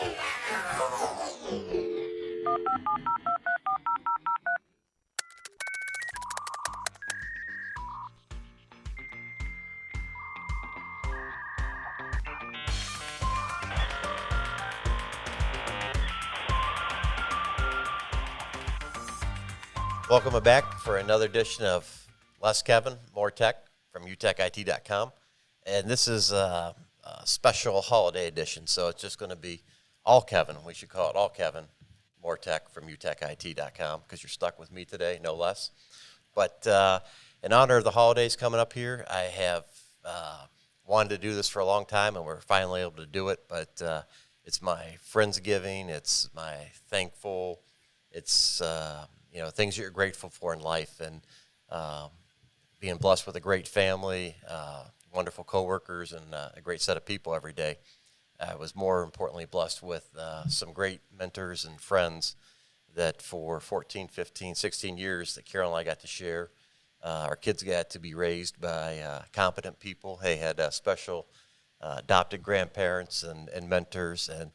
Welcome back for another edition of Less Kevin, More Tech from UTECIT.com. And this is a special holiday edition, so it's just going to be all Kevin. We should call it all Kevin, More Tech from UTECIT.com, because you're stuck with me today, no less. But in honor of the holidays coming up here, I have wanted to do this for a long time, and we're finally able to do it. But it's my Friendsgiving, it's my thankful, it's things that you're grateful for in life, and being blessed with a great family, wonderful coworkers, and a great set of people every day. I was more importantly blessed with some great mentors and friends that for 14, 15, 16 years that Carol and I got to share. Our kids got to be raised by competent people. They had special adopted grandparents and mentors. And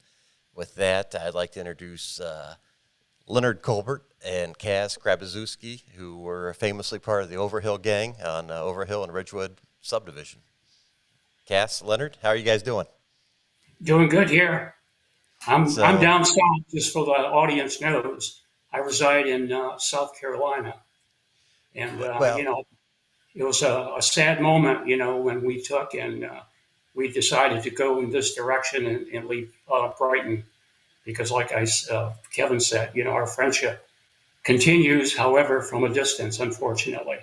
with that, I'd like to introduce Leonard Culbert and Chrabaszewski, who were famously part of the Overhill Gang on Overhill and Ridgewood subdivision. Cass, Leonard, how are you guys doing? Doing good here. I'm down south, just so the audience knows. I reside in South Carolina. And, it was a sad moment, when we took and we decided to go in this direction and leave Brighton. Because like Kevin said, our friendship continues, however, from a distance, unfortunately.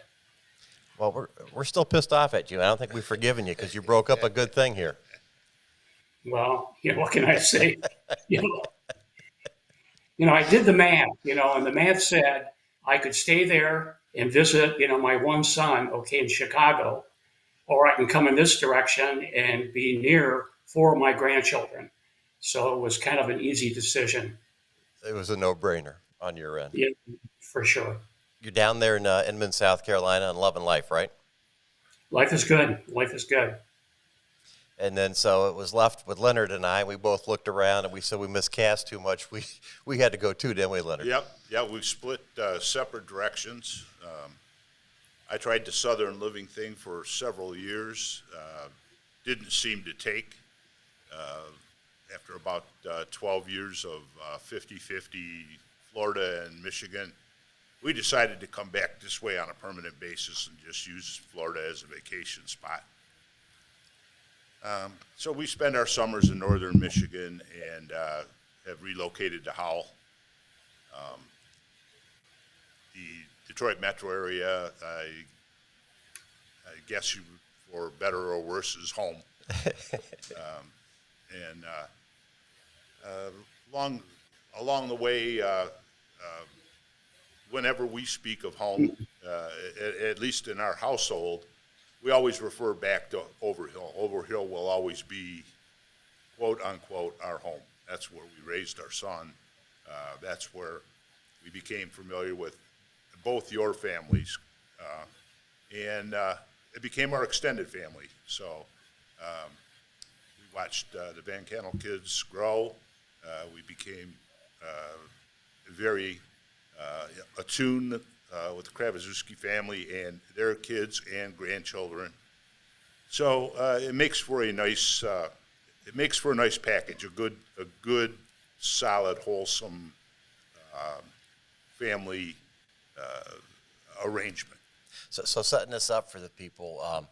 Well, we're still pissed off at you. I don't think we've forgiven you because you broke up a good thing here. Well, what can I say? I did the math, and the math said I could stay there and visit, my one son, in Chicago, or I can come in this direction and be near 4 of my grandchildren. So it was kind of an easy decision. It was a no-brainer on your end. Yeah, for sure. You're down there in Inman, South Carolina, and loving life, right? Life is good. Life is good. And then so it was left with Leonard and I. We both looked around and we said we missed Cass too much. We had to go too, didn't we, Leonard? Yep. Yeah, we split separate directions. I tried the Southern living thing for several years. Didn't seem to take. After about 12 years of 50-50 Florida and Michigan, we decided to come back this way on a permanent basis and just use Florida as a vacation spot. So we spend our summers in northern Michigan and have relocated to Howell. The Detroit metro area, I guess for better or worse, is home. Along the way, whenever we speak of home, at least in our household, we always refer back to Overhill. Overhill will always be, quote unquote, our home. That's where we raised our son. That's where we became familiar with both your families, and it became our extended family. So we watched the Van Kannel kids grow. We became very attuned with the Chrabaszewski family and their kids and grandchildren. So it makes for a nice package, a good, solid, wholesome family arrangement. So setting this up for the people,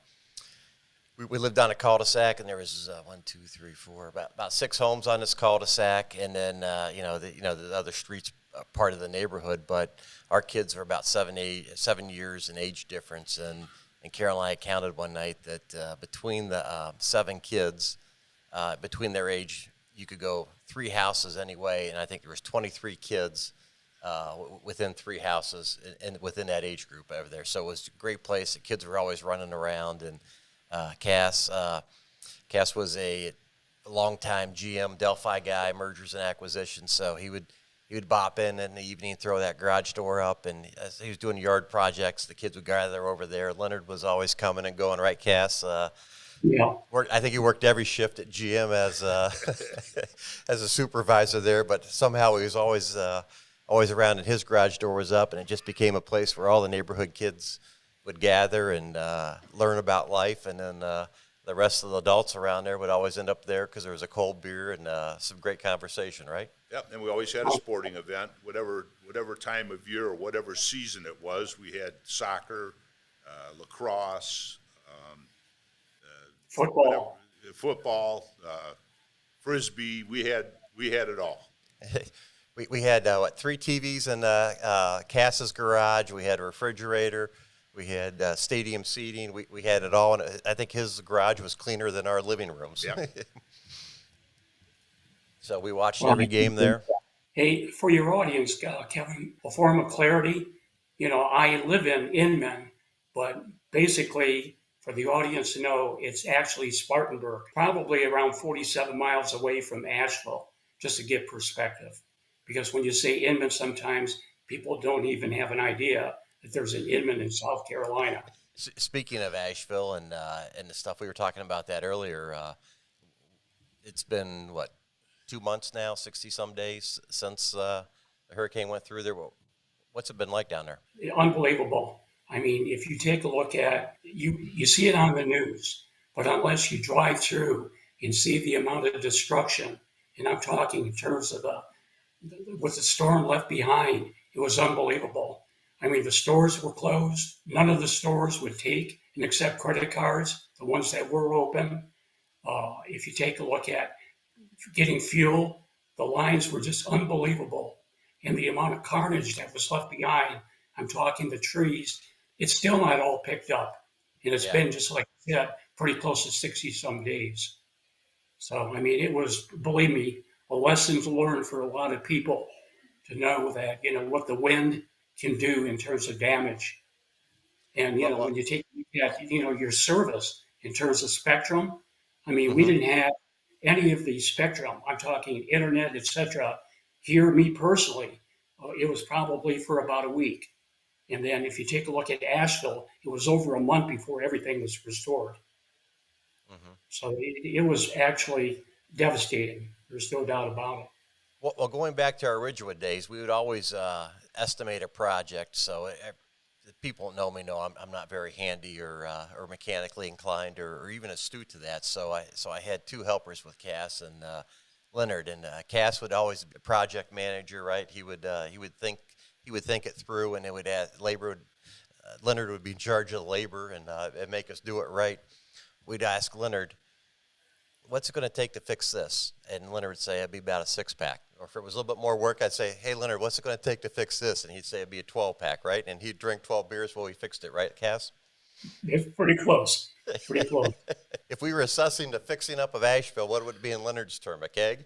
we lived on a cul-de-sac, and there was about 6 homes on this cul-de-sac, and then the other streets part of the neighborhood. But our kids are about 7 years in age difference, and Carol and I counted one night that between the 7 kids, between their age, you could go 3 houses anyway, and I think there was 23 kids within 3 houses and within that age group over there. So it was a great place. The kids were always running around, and Cass was a longtime GM Delphi guy, mergers and acquisitions. So he would bop in the evening, throw that garage door up, and as he was doing yard projects, the kids would gather over there. Leonard was always coming and going, right, Cass? Yeah. I think he worked every shift at GM as as a supervisor there, but somehow he was always around, and his garage door was up, and it just became a place where all the neighborhood kids would gather and learn about life, and then the rest of the adults around there would always end up there because there was a cold beer and some great conversation, right? Yep, and we always had a sporting event, whatever time of year or whatever season it was. We had soccer, lacrosse, football, frisbee. We had it all. We had 3 TVs in Cass's garage. We had a refrigerator. We had stadium seating. We had it all, and I think his garage was cleaner than our living rooms. Yep. So we watched every game there. Hey, for your audience, Kevin, a form of clarity, I live in Inman, but basically for the audience to know, it's actually Spartanburg, probably around 47 miles away from Asheville, just to get perspective. Because when you say Inman, sometimes people don't even have an idea that there's an Inman in South Carolina. Speaking of Asheville and the stuff we were talking about that earlier, it's been, 2 months now, 60-some days since the hurricane went through there. What's it been like down there? Unbelievable. I mean, if you take a look at, you see it on the news, but unless you drive through and see the amount of destruction, and I'm talking in terms of what the storm left behind, it was unbelievable. I mean, the stores were closed. None of the stores would take and accept credit cards, the ones that were open. If you take a look at getting fuel, the lines were just unbelievable. And the amount of carnage that was left behind, I'm talking the trees, it's still not all picked up. And it's been, just like I said, pretty close to 60-some days. So, I mean, it was, believe me, a lesson to learn for a lot of people to know that, what the wind can do in terms of damage. And, when you take your service in terms of spectrum, I mean, we didn't have any of the spectrum. I'm talking internet, etc. Here, me personally, it was probably for about a week. And then if you take a look at Asheville, it was over a month before everything was restored. So it was actually devastating. There's no doubt about it. Well, going back to our Ridgewood days, we would always estimate a project. So people that know me know I'm not very handy or mechanically inclined or even astute to that. So I had 2 helpers with Cass and Leonard, and Cass would always be a project manager, right? He would think it through, and it would add labor. Leonard would be in charge of the labor and make us do it right. We'd ask Leonard, what's it going to take to fix this? And Leonard would say, it'd be about a 6-pack. Or if it was a little bit more work, I'd say, hey, Leonard, what's it going to take to fix this? And he'd say it'd be a 12-pack, right? And he'd drink 12 beers while we fixed it, right, Cass? It's pretty close. Pretty close. If we were assessing the fixing up of Asheville, what would it be in Leonard's term, a keg?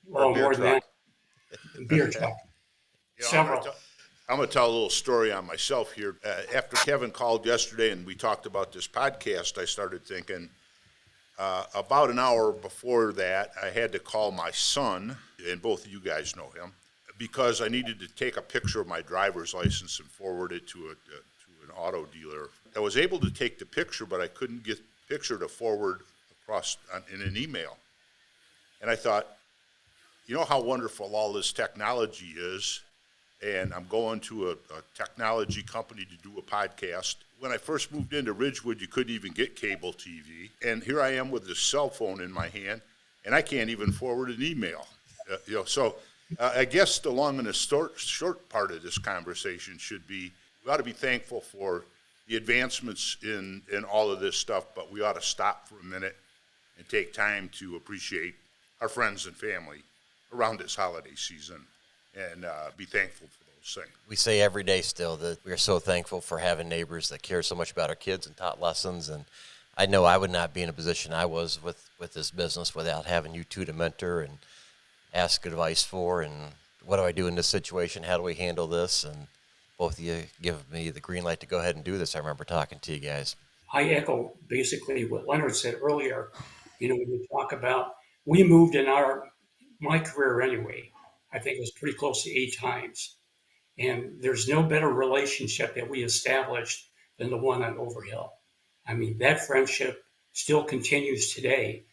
Or a beer more truck? Than beer truck. Several. I'm going to tell a little story on myself here. After Kevin called yesterday and we talked about this podcast, I started thinking, about an hour before that, I had to call my son, and both of you guys know him, because I needed to take a picture of my driver's license and forward it to an auto dealer. I was able to take the picture, but I couldn't get the picture to forward across in an email. And I thought, you know how wonderful all this technology is, and I'm going to a technology company to do a podcast. When I first moved into Ridgewood, you couldn't even get cable TV. And here I am with this cell phone in my hand, and I can't even forward an email. So I guess the long and the short part of this conversation should be, we ought to be thankful for the advancements in all of this stuff, but we ought to stop for a minute and take time to appreciate our friends and family around this holiday season and be thankful for those things. We say every day still that we are so thankful for having neighbors that care so much about our kids and taught lessons. And I know I would not be in a position I was with this business without having you 2 to mentor and ask advice for. And what do I do in this situation? How do we handle this? And both of you give me the green light to go ahead and do this. I remember talking to you guys. I echo basically what Leonard said earlier. When we talk about, we moved in my career anyway, I think it was pretty close to 8 times. And there's no better relationship that we established than the one on Overhill. I mean, that friendship still continues today.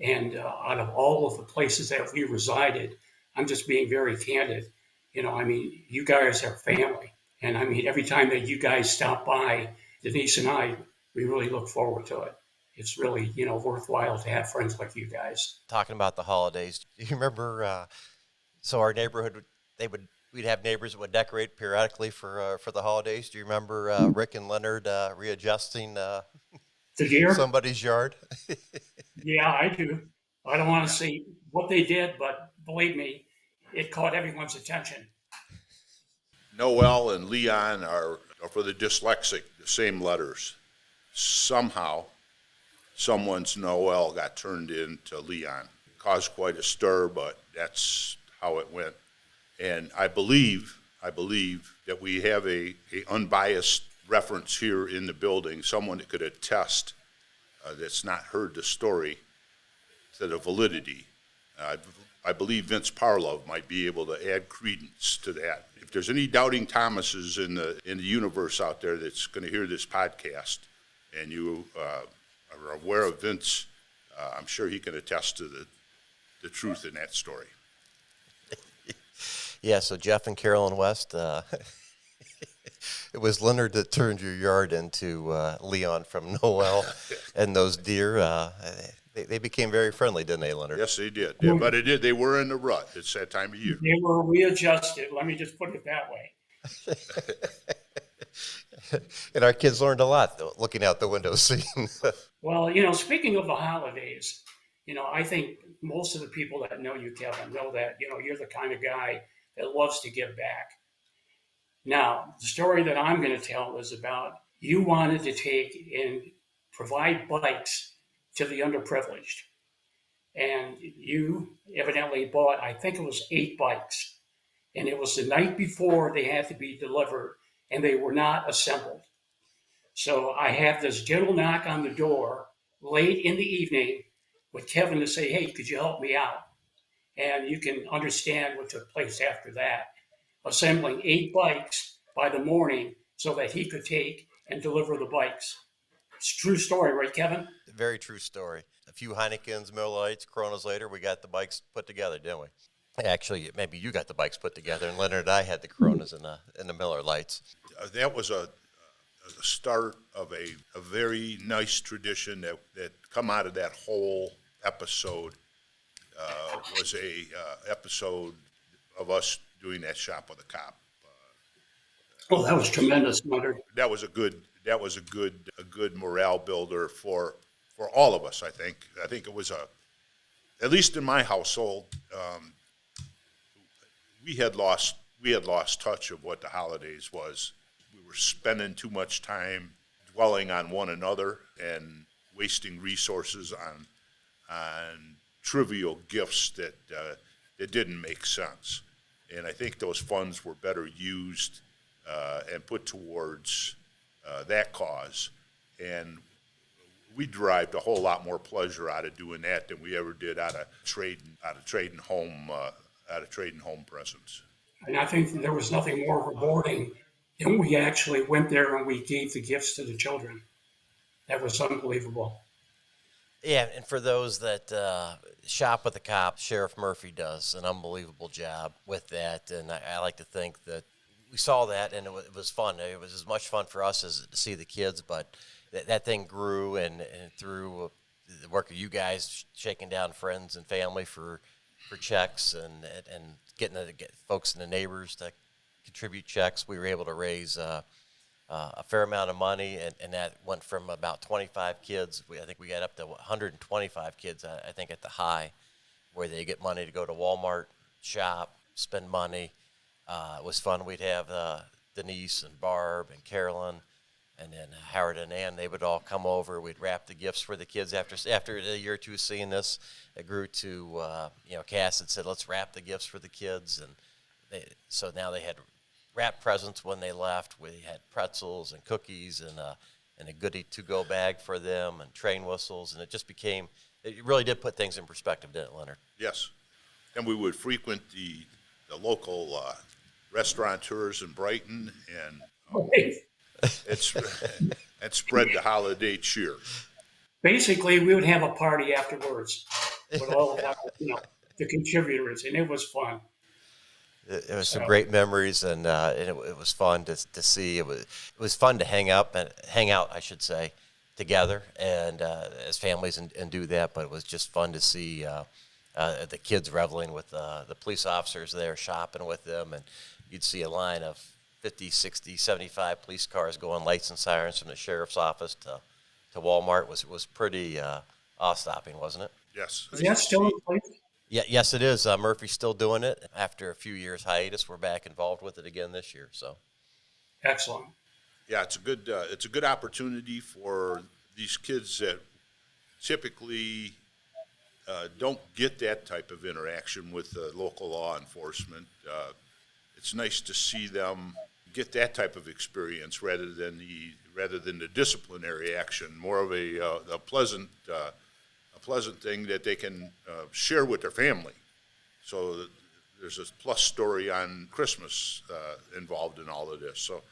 And out of all of the places that we resided, I'm just being very candid. You guys are family. And every time that you guys stop by, Denise and I, we really look forward to it. It's really, worthwhile to have friends like you guys. Talking about the holidays, do you remember, so our neighborhood, we'd have neighbors that would decorate periodically for the holidays. Do you remember Rick and Leonard readjusting The deer? somebody's yard? Yeah, I do. I don't want to see what they did, but believe me, it caught everyone's attention. Noel and Leon are for the dyslexic, the same letters. Somehow, someone's Noel got turned into Leon. It caused quite a stir, but that's how it went. And I believe that we have a unbiased reference here in the building, someone that could attest that's not heard the story to the validity. I believe Vince Parlov might be able to add credence to that. If there's any doubting Thomases in the universe out there that's going to hear this podcast, and you are aware of Vince, I'm sure he can attest to the truth in that story. Yeah, so Jeff and Carolyn West, it was Leonard that turned your yard into Leon from Noel, and those deer, they became very friendly, didn't they, Leonard? Yes, they did. Yeah, but it did. They were in the rut. It's that time of year. They were readjusted. Let me just put it that way. And our kids learned a lot, though, looking out the window, seeing. Well, speaking of the holidays, I think most of the people that know you, Kevin, know that, you're the kind of guy that loves to give back. Now, the story that I'm going to tell is about you wanted to take and provide bikes to the underprivileged. And you evidently bought, I think it was 8 bikes. And it was the night before they had to be delivered, and they were not assembled. So I have this gentle knock on the door late in the evening with Kevin to say, hey, could you help me out? And you can understand what took place after that. Assembling 8 bikes by the morning so that he could take and deliver the bikes. It's a true story, right, Kevin? Very true story. A few Heinekens, Miller Lights, Coronas later, we got the bikes put together, didn't we? Actually, maybe you got the bikes put together, and Leonard and I had the Coronas and the Miller Lights. That was a start of a very nice tradition that come out of that whole episode. Was a episode of us doing that shop with a cop. Oh, that was tremendous, Leonard. That was a good morale builder for all of us. I think it was at least in my household, we had lost touch of what the holidays was. We were spending too much time dwelling on one another and wasting resources on trivial gifts that didn't make sense. And I think those funds were better used and put towards that cause. And we derived a whole lot more pleasure out of doing that than we ever did out of trading home presents. And I think there was nothing more rewarding than we actually went there and we gave the gifts to the children. That was unbelievable. Yeah, and for those that shop with the cop, Sheriff Murphy does an unbelievable job with that, and I like to think that we saw that, and it was fun. It was as much fun for us as to see the kids, but that thing grew, and through the work of you guys shaking down friends and family for checks and getting get folks and the neighbors to contribute checks, we were able to raise a fair amount of money, and that went from about 25 kids. I think we got up to 125 kids, I think, at the high, where they get money to go to Walmart, shop, spend money. It was fun. We'd have Denise and Barb and Carolyn, and then Howard and Ann. They would all come over. We'd wrap the gifts for the kids. After a year or two of seeing this, it grew to, Cass had said, let's wrap the gifts for the kids. And so now they had wrapped presents when they left. We had pretzels and cookies and a goodie to-go bag for them and train whistles. And it really did put things in perspective, didn't it, Leonard? Yes. And we would frequent the local restaurateurs in Brighton and spread the holiday cheer. Basically, we would have a party afterwards with all of our, the contributors, and it was fun. It was some great memories, and it was fun to see. It was fun to hang out, I should say, together and as families and do that. But it was just fun to see the kids reveling with the police officers there, shopping with them, and you'd see a line of 50, 60, 75 police cars going lights and sirens from the sheriff's office to Walmart. Was pretty awe-stopping, wasn't it? Yes. Is that still in place? Yeah, yes, it is. Murphy's still doing it. After a few years hiatus, we're back involved with it again this year. So, excellent. Yeah, it's a good opportunity for these kids that typically don't get that type of interaction with local law enforcement. It's nice to see them get that type of experience rather than the disciplinary action. More of a pleasant thing that they can share with their family. So there's a plus story on Christmas involved in all of this. So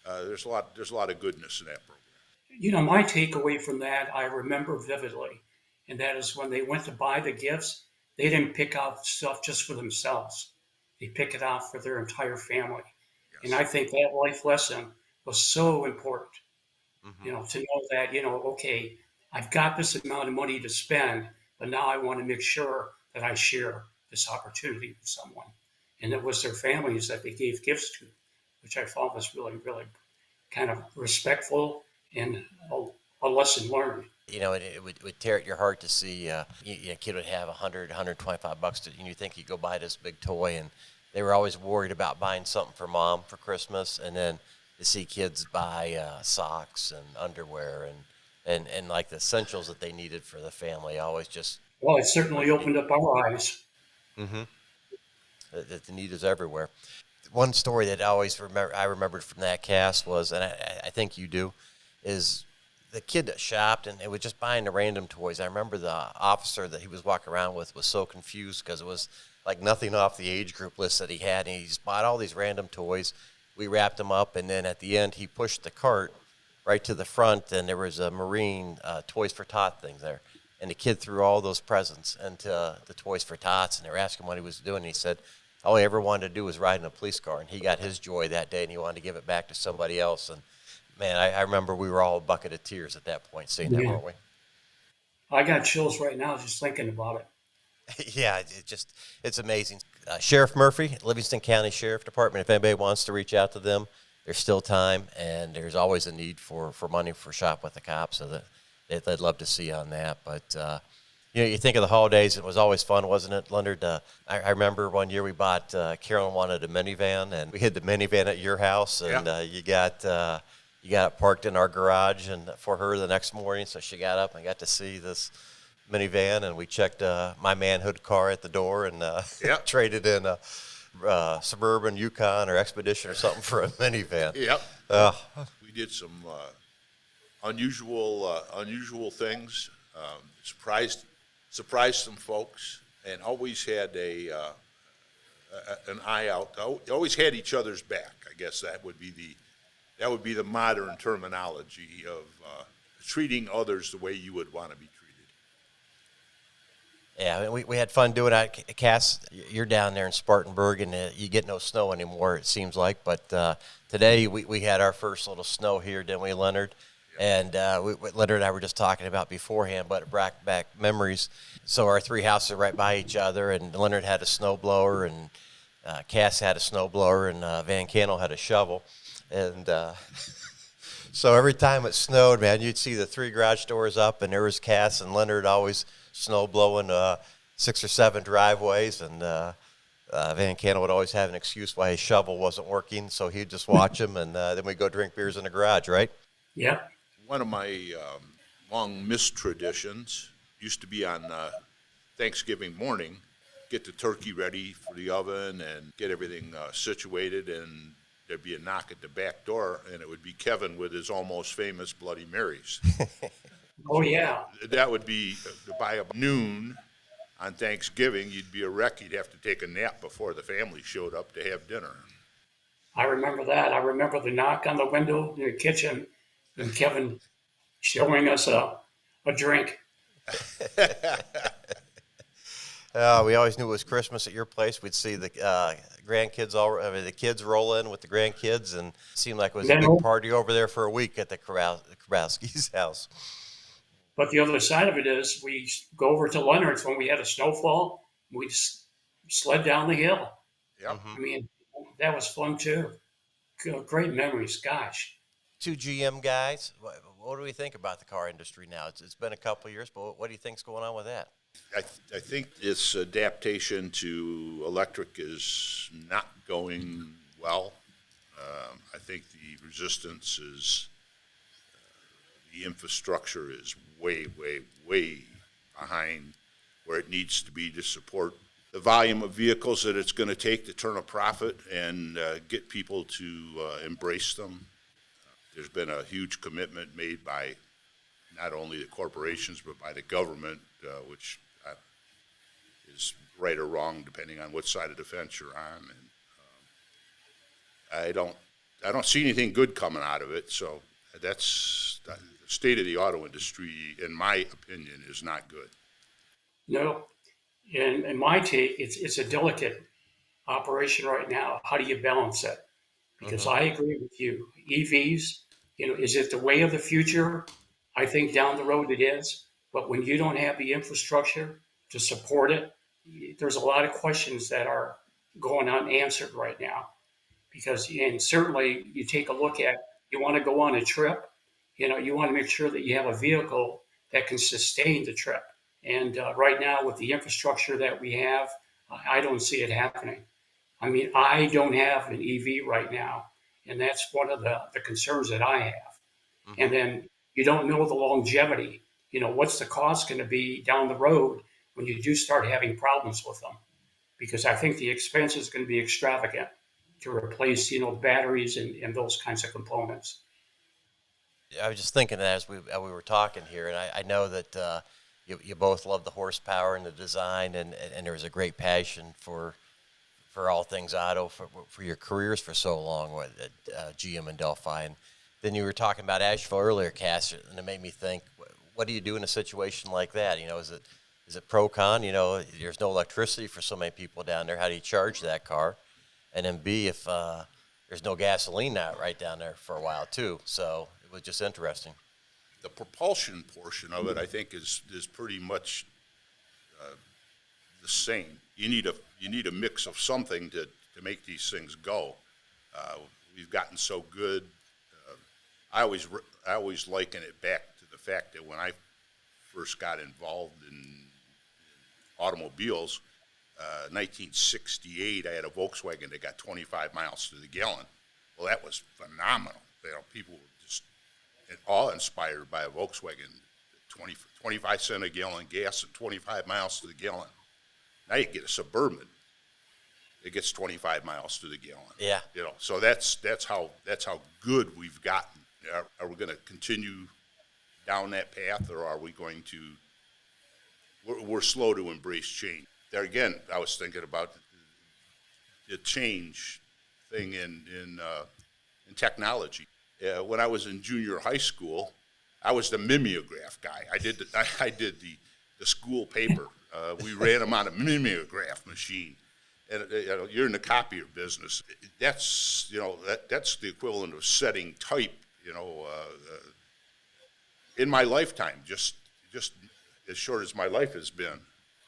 there's a lot of goodness in that program. My takeaway from that, I remember vividly, and that is when they went to buy the gifts, they didn't pick out stuff just for themselves. They pick it out for their entire family. Yes. And I think that life lesson was so important, to know that, okay, I've got this amount of money to spend, but now I want to make sure that I share this opportunity with someone. And it was their families that they gave gifts to, which I thought was really, really kind of respectful and a lesson learned. It would tear at your heart to see a kid would have $100, $125 and you think you go buy this big toy, and they were always worried about buying something for mom for Christmas, and then to see kids buy socks and underwear and like the essentials that they needed for the family, always just... Well, it certainly opened up our eyes. Mm-hmm. That the need is everywhere. One story that I remembered from that cast was, and I think you do, is the kid that shopped and it was just buying the random toys. I remember the officer that he was walking around with was so confused because it was like nothing off the age group list that he had, and he just bought all these random toys. We wrapped them up, and then at the end he pushed the cart right to the front, and there was a Marine Toys for Tot thing there. And the kid threw all those presents into the Toys for Tots, and they were asking what he was doing. And he said all he ever wanted to do was ride in a police car, and he got his joy that day, and he wanted to give it back to somebody else. And, man, I remember we were all a bucket of tears at that point seeing that, weren't we? I got chills right now just thinking about it. Yeah, it's amazing. Sheriff Murphy, Livingston County Sheriff Department, if anybody wants to reach out to them, there's still time, and there's always a need for money for Shop with the Cops, so that they'd love to see on that. But, you think of the holidays, it was always fun, wasn't it, Leonard? I remember one year we bought, Carolyn wanted a minivan, and we hid the minivan at your house, and you got it parked in our garage and for her the next morning, so she got up and got to see this minivan, and we checked my manhood car at the door and traded in a Suburban, Yukon, or Expedition or something for a minivan. Yep. We did some unusual things. Surprised some folks, and always had an eye out. Always had each other's back. I guess that would be the modern terminology of treating others the way you would want to be treated. Yeah, I mean, we had fun doing it. Cass, you're down there in Spartanburg, and you get no snow anymore, it seems like. But today we had our first little snow here, didn't we, Leonard? And Leonard and I were just talking about beforehand, but it brought back memories. So our three houses are right by each other, and Leonard had a snowblower, and Cass had a snowblower, and Van Kannel had a shovel. And so every time it snowed, man, you'd see the three garage doors up, and there was Cass and Leonard always snow blowing 6 or 7 driveways, and Van Kannel would always have an excuse why his shovel wasn't working, so he'd just watch him, and then we'd go drink beers in the garage, right? Yeah. One of my long missed traditions used to be on Thanksgiving morning, get the turkey ready for the oven and get everything situated, and there'd be a knock at the back door, and it would be Kevin with his almost famous Bloody Marys. Oh, yeah. That would be, by noon on Thanksgiving, you'd be a wreck. You'd have to take a nap before the family showed up to have dinner. I remember that. I remember the knock on the window in the kitchen and Kevin showing us a a drink. We always knew it was Christmas at your place. We'd see the grandkids the kids roll in with the grandkids, and it seemed like it was a big party over there for a week at the Chrabaszewski's house. But the other side of it is we go over to Leonard's when we had a snowfall. We sled down the hill. Yep. I mean, that was fun too. Great memories, gosh. Two GM guys. What do we think about the car industry now? It's been a couple of years, but what do you think's going on with that? I think its adaptation to electric is not going well. I think the resistance is, the infrastructure is way, way, way behind where it needs to be to support the volume of vehicles that it's going to take to turn a profit and get people to embrace them. There's been a huge commitment made by not only the corporations but by the government, which is right or wrong depending on which side of the fence you're on. And I don't see anything good coming out of it. So that's the state of the auto industry, in my opinion, is not good. No, in my take, it's a delicate operation right now. How do you balance it? Because I agree with you. EVs, is it the way of the future? I think down the road it is. But when you don't have the infrastructure to support it, there's a lot of questions that are going unanswered right now. And certainly you take a look at, you want to go on a trip, you want to make sure that you have a vehicle that can sustain the trip. And right now with the infrastructure that we have, I don't see it happening. I mean, I don't have an EV right now, and that's one of the concerns that I have. And then you don't know the longevity. What's the cost going to be down the road when you do start having problems with them? Because I think the expense is going to be extravagant to replace, batteries and those kinds of components. I was just thinking that as we were talking here, and I know that you both love the horsepower and the design, and there was a great passion for all things auto for your careers for so long with GM and Delphi. And then you were talking about Asheville earlier, Cass, and it made me think, what do you do in a situation like that? Is it pro-con? There's no electricity for so many people down there. How do you charge that car? And then B, if there's no gasoline out right down there for a while too. So it was just interesting. The propulsion portion of it, I think, is pretty much the same. You need a mix of something to make these things go. We've gotten so good. I always liken it back to the fact that when I first got involved in automobiles, 1968, I had a Volkswagen that got 25 miles to the gallon. Well, that was phenomenal. People were just awe-inspired by a Volkswagen, 25 cents a gallon gas and 25 miles to the gallon. Now you get a Suburban, it gets 25 miles to the gallon. Yeah. So that's how good we've gotten. Are we going to continue down that path, or are we going to? We're slow to embrace change. There again, I was thinking about the change thing in technology. When I was in junior high school, I was the mimeograph guy. I did the school paper. We ran them on a mimeograph machine, and you're in the copier business. That's that's the equivalent of setting type. In my lifetime, just as short as my life has been,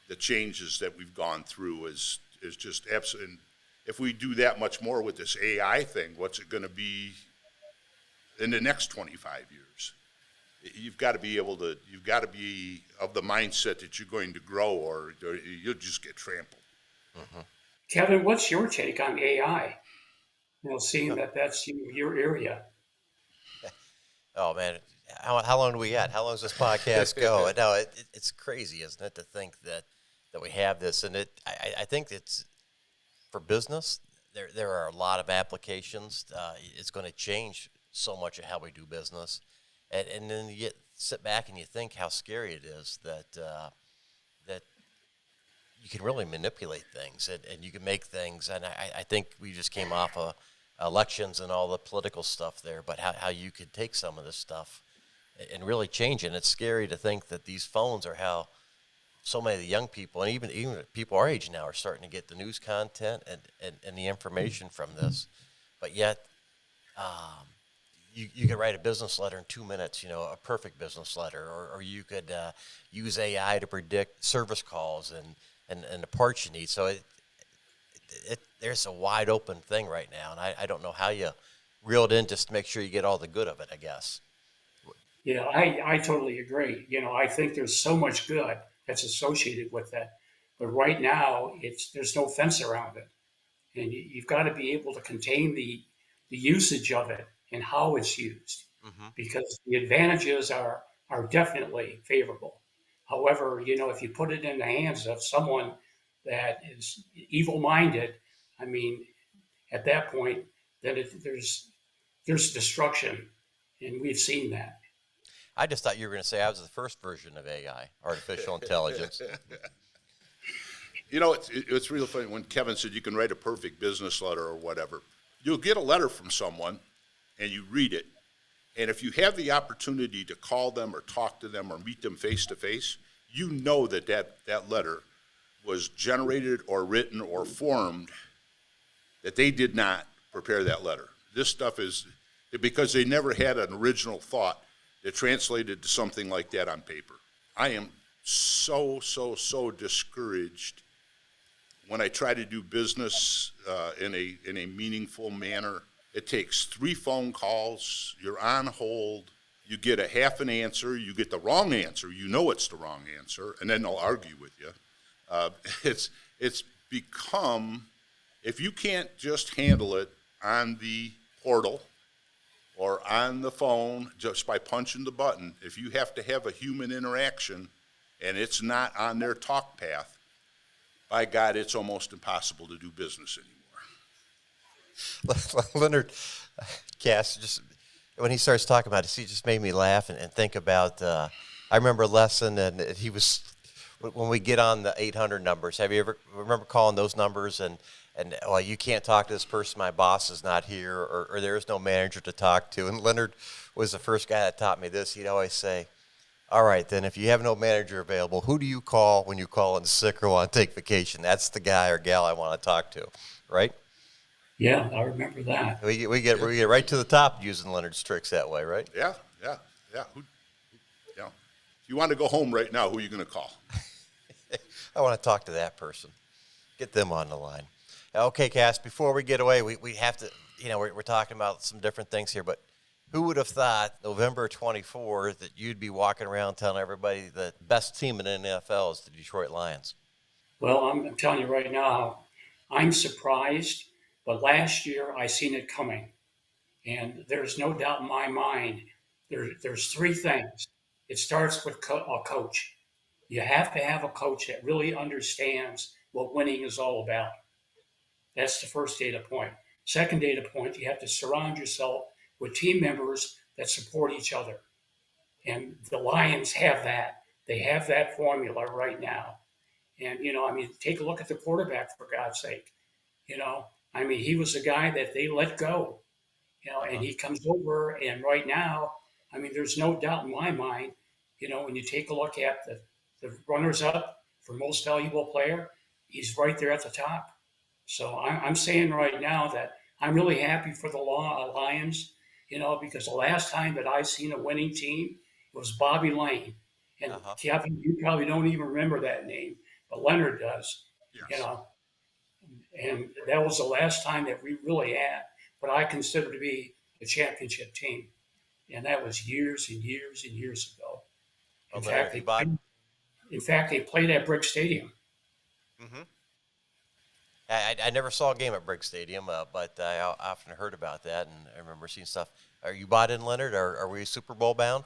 the changes that we've gone through is just absolute. And if we do that much more with this AI thing, what's it going to be in the next 25 years? You've got to be of the mindset that you're going to grow, or you'll just get trampled. Mm-hmm. Kevin, what's your take on AI? Seeing that's your area. Oh man, how long do we got? How long does this podcast go? No, it's crazy, isn't it, to think that we have this, and I think it's for business. There are a lot of applications. It's going to change so much of how we do business, and then you sit back and you think how scary it is that you can really manipulate things and you can make things. And I think we just came off of elections and all the political stuff there, but how you could take some of this stuff and really changing. It's scary to think that these phones are how so many of the young people, and even people our age now, are starting to get the news content and the information from this. But yet, you could write a business letter in 2 minutes, a perfect business letter, or you could use AI to predict service calls and the parts you need. So there's a wide open thing right now, and I don't know how you reel it in just to make sure you get all the good of it, I guess. Yeah, I totally agree. I think there's so much good that's associated with that. But right now, there's no fence around it. And you've got to be able to contain the usage of it and how it's used, because the advantages are definitely favorable. However, if you put it in the hands of someone that is evil-minded, I mean, at that point, then there's destruction, and we've seen that. I just thought you were going to say I was the first version of AI, artificial intelligence. It's really funny when Kevin said you can write a perfect business letter or whatever. You'll get a letter from someone, and you read it, and if you have the opportunity to call them or talk to them or meet them face to face, you know that letter was generated or written or formed, that they did not prepare that letter. This stuff is, because they never had an original thought that translated to something like that on paper. I am so discouraged when I try to do business in a meaningful manner. It takes 3 phone calls, you're on hold, you get a half an answer, you get the wrong answer, it's the wrong answer, and then they'll argue with you. It's become, if you can't just handle it on the portal or on the phone just by punching the button, if you have to have a human interaction and it's not on their talk path, by God, it's almost impossible to do business anymore. Leonard Cass, just when he starts talking about it, he just made me laugh and think about, I remember a lesson, and he was, when we get on the 800 numbers, have you ever remember calling those numbers and well, you can't talk to this person, my boss is not here, or there's no manager to talk to. And Leonard was the first guy that taught me this. He'd always say, all right, then if you have no manager available, who do you call when you call in sick or want to take vacation? That's the guy or gal I want to talk to, right? Yeah, I remember that. We get right to the top using Leonard's tricks that way, right? Yeah. If you want to go home right now, who are you going to call? I want to talk to that person. Get them on the line. Okay, Cass, before we get away, we have to, we're talking about some different things here, but who would have thought November 24th that you'd be walking around telling everybody the best team in the NFL is the Detroit Lions? Well, I'm telling you right now, I'm surprised, but last year I seen it coming. And there's no doubt in my mind, there's 3 things. It starts with a coach. You have to have a coach that really understands what winning is all about. That's the first data point. Second data point, you have to surround yourself with team members that support each other. And the Lions have that. They have that formula right now. And, take a look at the quarterback, for God's sake. He was a guy that they let go, and he comes over. And right now, there's no doubt in my mind, when you take a look at the runners up for most valuable player, he's right there at the top. So I'm saying right now that I'm really happy for the Lions, because the last time that I seen a winning team was Bobby Lane. And Kevin, you probably don't even remember that name, but Leonard does. Yes. And that was the last time that we really had what I consider to be a championship team. And that was years and years and years ago. In fact, they played at Brick Stadium. Mm-hmm. I never saw a game at Brick Stadium, but I often heard about that, and I remember seeing stuff. Are you bought in, Leonard, or are we Super Bowl bound?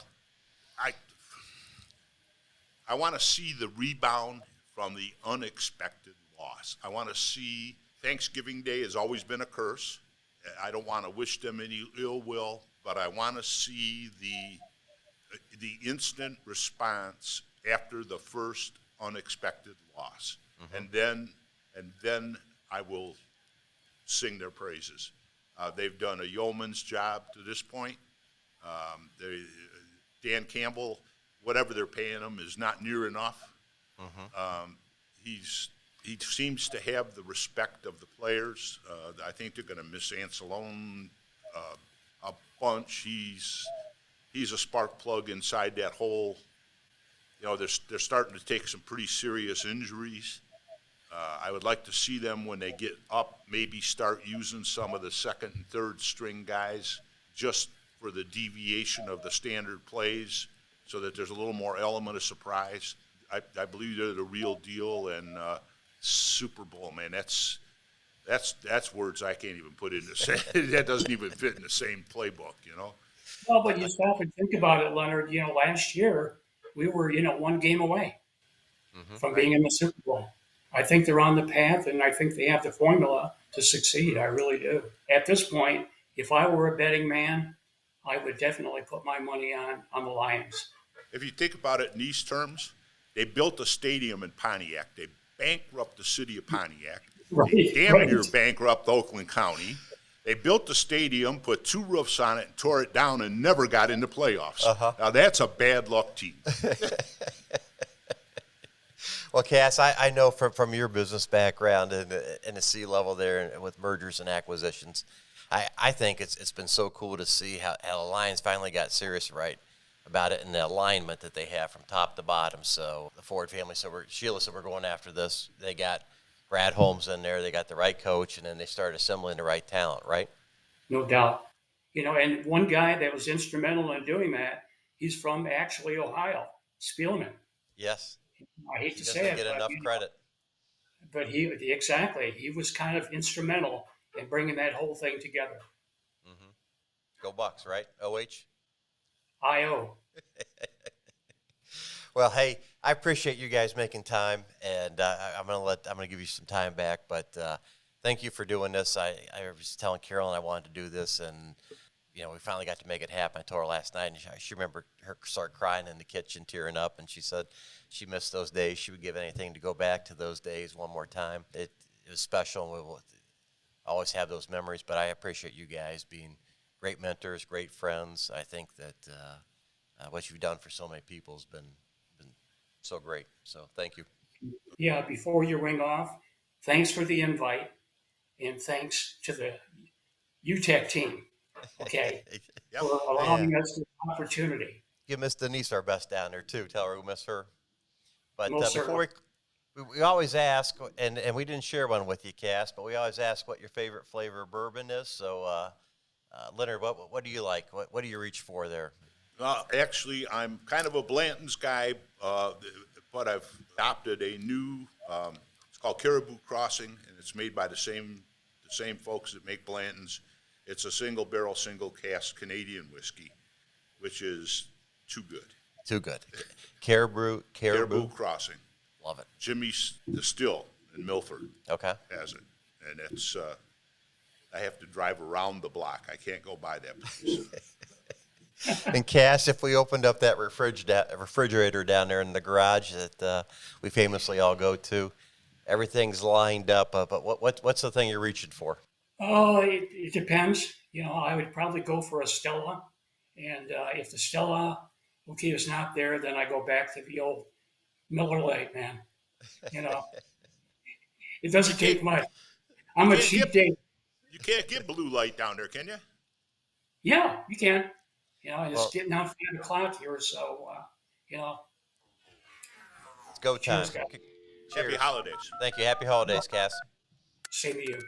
I want to see the rebound from the unexpected loss. I want to see Thanksgiving Day has always been a curse. I don't want to wish them any ill will, but I want to see the instant response after the first unexpected loss. Mm-hmm. And then I will sing their praises. They've done a yeoman's job to this point. Dan Campbell, whatever they're paying him is not near enough. He seems to have the respect of the players. I think they're going to miss Ancelone a bunch. He's a spark plug inside that hole. You know, they're starting to take some pretty serious injuries. I would like to see them when they get up, maybe start using some of the second and third string guys just for the deviation of the standard plays, so that there's a little more element of surprise. I believe they're the real deal, and Super Bowl, man, that's words I can't even put into that doesn't even fit in the same playbook, you know. Well, but you stop and think about it, Leonard. You know, last year we were, one game away from being in the Super Bowl. I think they're on the path, and I think they have the formula to succeed. I really do. At this point, if I were a betting man, I would definitely put my money on the Lions. If you think about it in these terms, they built a stadium in Pontiac. They bankrupt the city of Pontiac. Right, They damn near right. bankrupt Oakland County. They built the stadium, put 2 roofs on it, and tore it down, and never got into playoffs. Now that's a bad luck team. Well, Cass, I know from your business background and the C level there and with mergers and acquisitions, I think it's been so cool to see how the Lions finally got serious right about it and the alignment that they have from top to bottom. So the Ford family, Sheila said we're going after this. They got Brad Holmes in there. They got the right coach, and then they started assembling the right talent, right? No doubt. And one guy that was instrumental in doing that, he's from actually Ohio, Spielman. Yes. I hate He to doesn't say it, get enough credit. but he was kind of instrumental in bringing that whole thing together. Go Bucks, right? OH? IO. Well, hey, I appreciate you guys making time, and I'm gonna give you some time back. But thank you for doing this. I was telling Carolyn I wanted to do this, and we finally got to make it happen. I told her last night, and she remembered her start crying in the kitchen, tearing up, and she said she missed those days. She would give anything to go back to those days one more time. It was special, and we will always have those memories. But I appreciate you guys being great mentors, great friends. I think that what you've done for so many people has been so great. So thank you. Yeah, before you ring off, thanks for the invite, and thanks to the UTEC team, okay, Yep. for allowing us the opportunity. Give Miss Denise our best down there, too. Tell her we miss her. But Most before we always ask, and we didn't share one with you, Cass, but we always ask what your favorite flavor of bourbon is. So, Leonard, what do you like? What do you reach for there? Actually, I'm kind of a Blanton's guy, but I've adopted a new. It's called Caribou Crossing, and it's made by the same folks that make Blanton's. It's a single barrel, single cask Canadian whiskey, which is too good. Too good. Caribou Crossing. Love it. Jimmy's Distill in Milford. Okay. Has it, and it's. I have to drive around the block. I can't go by that place. And Cass, if we opened up that refrigerator down there in the garage that we famously all go to, everything's lined up. But what's the thing you're reaching for? Oh, it depends. I would probably go for a Stella, and if the Stella, is not there, then I go back to the old Miller Lite, man. It doesn't take much. I'm a cheap date. You can't get Blue Light down there, can you? Yeah, you can. It's getting on 5 o'clock here, so It's go time. Cheers, guys. Cheers. Happy holidays. Thank you. Happy holidays, Cass. Same to you.